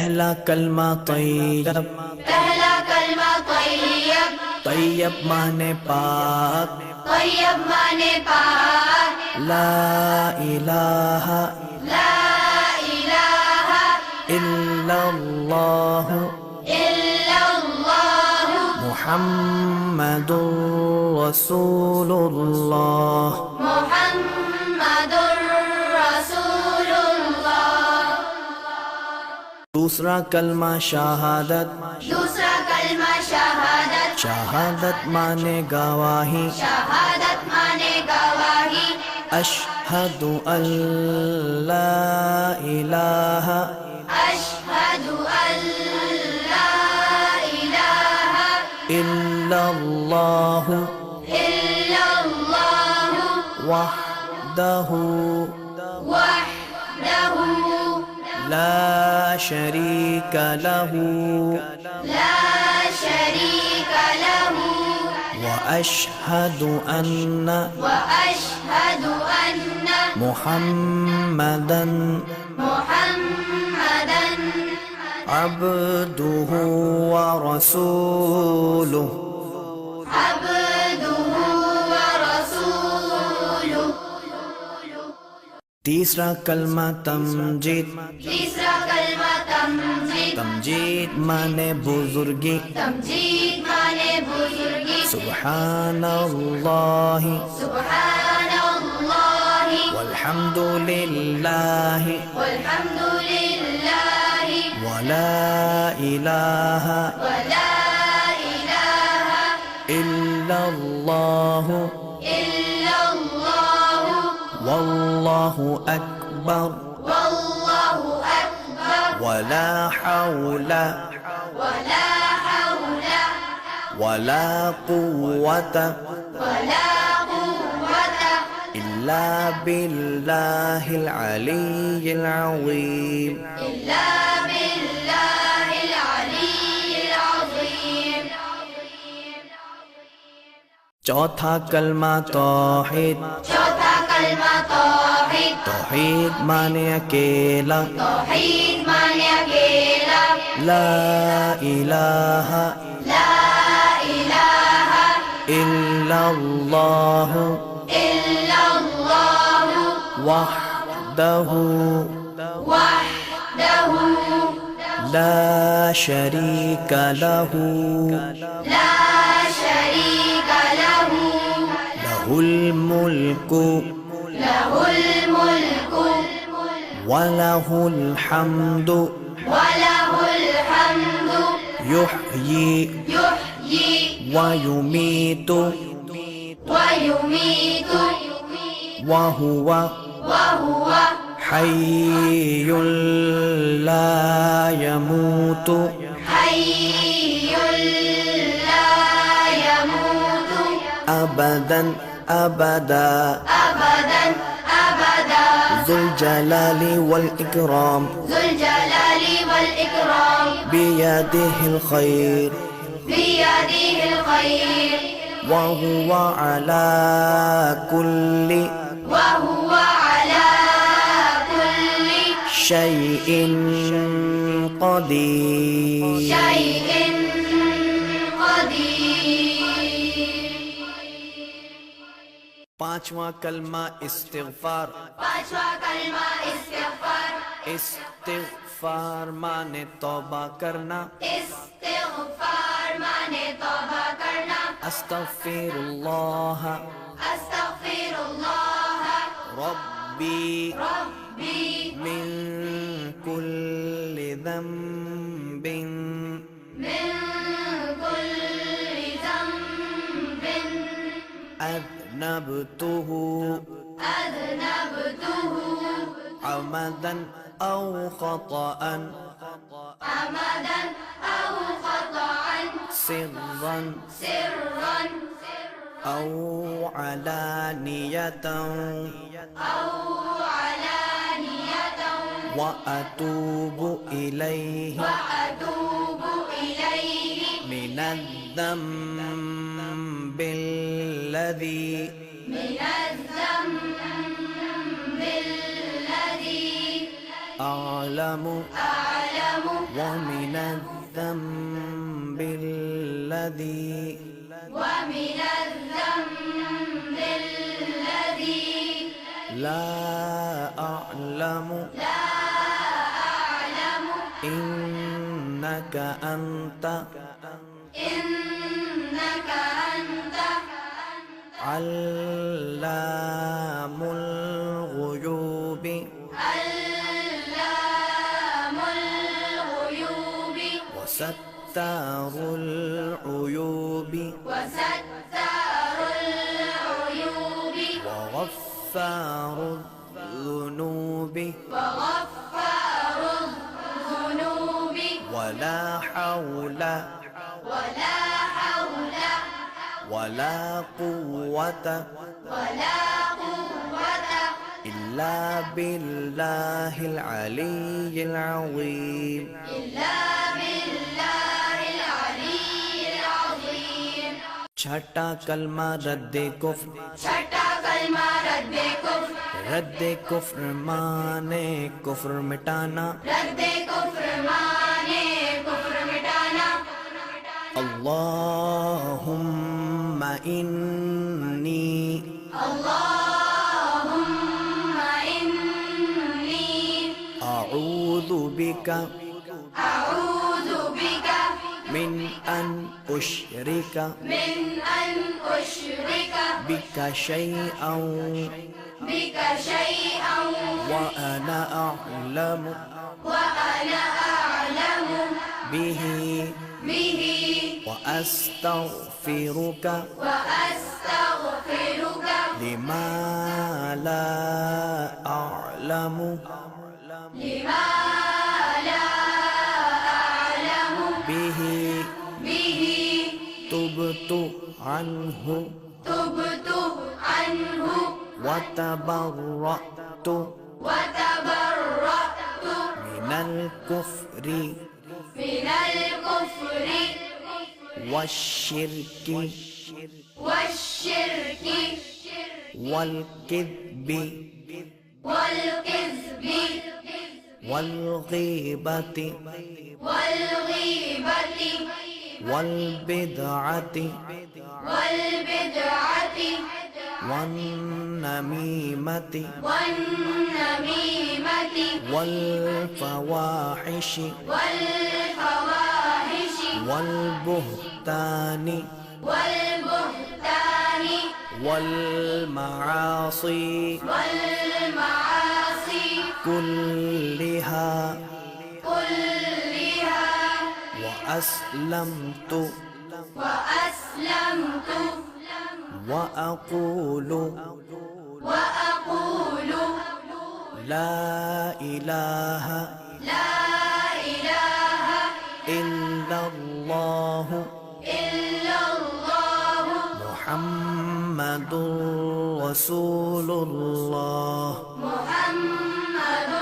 पहला कलमा तैयब, पहला कलमा तैयब, तैयब माने पाक, तैयब माने पाक, ला इलाहा ला इलाहा इल्लल्लाह इल्लल्लाह मुहम्मदुर रसूलुल्लाह। मुहम्मदुर रसूलुल्लाह। दूसरा कलमा शहादत, दूसरा कलमा शहादत, शहादत माने गवाही, शहादत माने गवाही, अशहदु अल्ला इलाहा अशहदु अल्ला इलाहा इल्लल्लाह इल्लल्लाह वहदहु वहदहु ला शरीक लहू ला शरीक लहु व अशहदु अन्ना वअशहदु अन्न मुहम्मदन मुहम्मदन अब्दुहु व रसूलुहु। अब्दुहु व रसूलुहु। तीसरा कलमा तमजीद, तीसरा कलमा तमजीद, तमजीद माने बुजुर्गी, तमजीद माने बुजुर्गी, सुब्हानल्लाहि सुब्हानल्लाहि वल्हम्दुलिल्लाहि वल्हम्दुलिल्लाहि वला इलाहा वला इलाहा इल्लल्लाह इल्लल्लाह वल्लाहु अकबर वल्लाहु अकबर वला हौला वला हौला वला कुव्वता वला कुव्वता इल्ला बिल्लाहिल अलिय्यिल अज़ीम। इल्ला बिल्लाहिल अलिय्यिल अज़ीम। चौथा कलमा तौहीद, चौथा कलमा तौहीद, तौहीद माने अकेला, तौहीद माने अकेला, ला इलाहा ला इलाहा इल्लल्लाह इल्लल्लाह वहदहु वहदहु ला शरीक लहू ला शरीक लहु लहुल मुल्कु लहुल मुल्कु वलहुल हम्दु वलहुल हम्दु युह्यी युह्यी व युमीतु वयुमीतु वहुव वहुव हय्युल ला यमूतु हय्युल ला यमूतु अबदन अबदा अबदन अबदा ज़ुल जलालि वल इकराम ज़ुल जलालि वल इकराम बियदिहिल खैर बियदिहिल खैर वहुव अला कुल्लि वहुव अला कुल्लि शैइन क़दीर। शैइन क़दीर। पांचवा कलमा इस्तिग़फ़ार, पांचवा कलमा इस्तिग़फ़ार, इस्तिग़फ़ार माने तौबा करना, इस्तिग़फ़ार माने तौबा करना, अस्तग़फ़िरुल्लाह अस्तग़फिरुल्लाह रब्बी रब्बी मिन कुल्लि ज़ंबिन मिन कुल्लि ज़ंबिन अज़नबतुहु अज़नबतुहु अमदन औ ख़तअन अमदन औ ख़तअन सिर्रन सिर्रन औ अलानियतन औ अलानियतन व अतूबु इलैहि वअतूबु इलैहि मिनज़्ज़म्बिल्लज़ी मिनज़्ज़म्बिल्लज़ी अअलमु ومن الذنب الذي ومن الذنب الذي لا أعلم إنك أنت إنك أنت علام الغيوب علام الغيوب وستار العيوب وستار العيوب وغفار الذنوب وغفار الذنوب ولا حول ولا حول ولا قوة ولا قوة إلا بالله العلي العظيم إلا بالله العلي العظيم छठा कलमा रद्दे कुफ्र छठा कलमा रद्दे कुफ्र रद्दे कुफ्र माने कुफ्र मिटाना रद्दे कुफ्र माने कुफ्र मिटाना अल्लाहुम्मा इन्नी अल्लाहुम्मा इन्नी अऊज़ु बिका अऊज़ु बिका मिन अन उश्रिका मिन अन उश्रिका बिका शैअन बिक शैअन व अना अअलमु وأنا أعلم बिही به व अस्तगफिरुका وأستغفرك लिमा ला अअलमु لما لا أعلم बिही به तुबतु अन्हु تبت عنه وتبرأت وتبرأت من الكفر من الكفر والشرك والشرك والكذب والكذب والغيبة والغيبة والبدعة والبدعة والنميمة والنميمة والفواحش والفواحش والبهتان والبهتان والمعاصي والمعاصي كلها كلها وأسلمت وأسلمت وأقول وأقول لا إله لا إله إلا الله إلا الله محمد رسول الله محمد